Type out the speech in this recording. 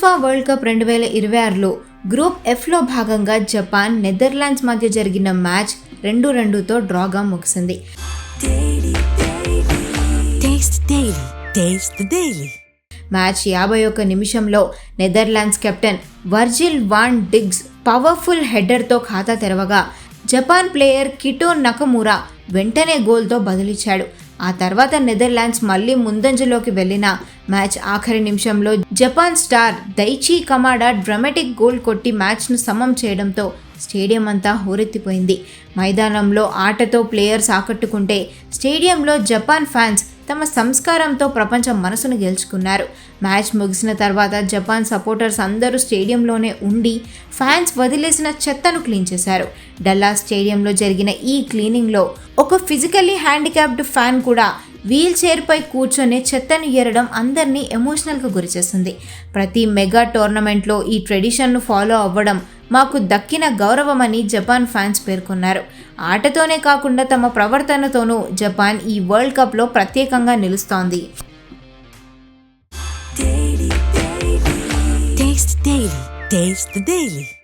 FIFA world cup 2026లో group ఎఫ్లో భాగంగా Japan Netherlands మధ్య జరిగిన మ్యాచ్ 2-2తో డ్రాగా ముగిసింది. మ్యాచ్ 51 నిమిషంలో Netherlands captain Virgil van డిగ్స్ powerful హెడర్తో ఖాతా తెరవగా జపాన్ ప్లేయర్ కిటో నకమురా వెంటనే గోల్తో బదులిచ్చాడు. ఆ తర్వాత నెదర్లాండ్స్ మళ్లీ ముందంజలోకి వెళ్లిన మ్యాచ్ ఆఖరి నిమిషంలో జపాన్ స్టార్ దైచి కమాడా డ్రామాటిక్ గోల్ కొట్టి మ్యాచ్ను సమం చేయడంతో స్టేడియం అంతా హోరెత్తిపోయింది. మైదానంలో ఆటతో ప్లేయర్స్ ఆకట్టుకుంటే స్టేడియంలో జపాన్ ఫ్యాన్స్ తమ సంస్కారంతో ప్రపంచ మనసును గెలుచుకున్నారు. మ్యాచ్ ముగిసిన తర్వాత జపాన్ సపోర్టర్స్ అందరూ స్టేడియంలోనే ఉండి ఫ్యాన్స్ వదిలేసిన చెత్తను క్లీన్ చేశారు. డల్లాస్ స్టేడియంలో జరిగిన ఈ క్లీనింగ్లో ఒక ఫిజికల్లీ హ్యాండిక్యాప్డ్ ఫ్యాన్ కూడా వీల్ చైర్పై కూర్చొని చెత్తను ఏరడం అందరినీ ఎమోషనల్గా గురిచేస్తుంది. ప్రతి మెగా టోర్నమెంట్లో ఈ ట్రెడిషన్ను ఫాలో అవ్వడం మాకు దక్కిన గౌరవమని జపాన్ ఫ్యాన్స్ పేర్కొన్నారు. ఆటతోనే కాకుండా తమ ప్రవర్తనతోనూ జపాన్ ఈ వరల్డ్ కప్లో ప్రత్యేకంగా నిలుస్తోంది. Taste the Daily.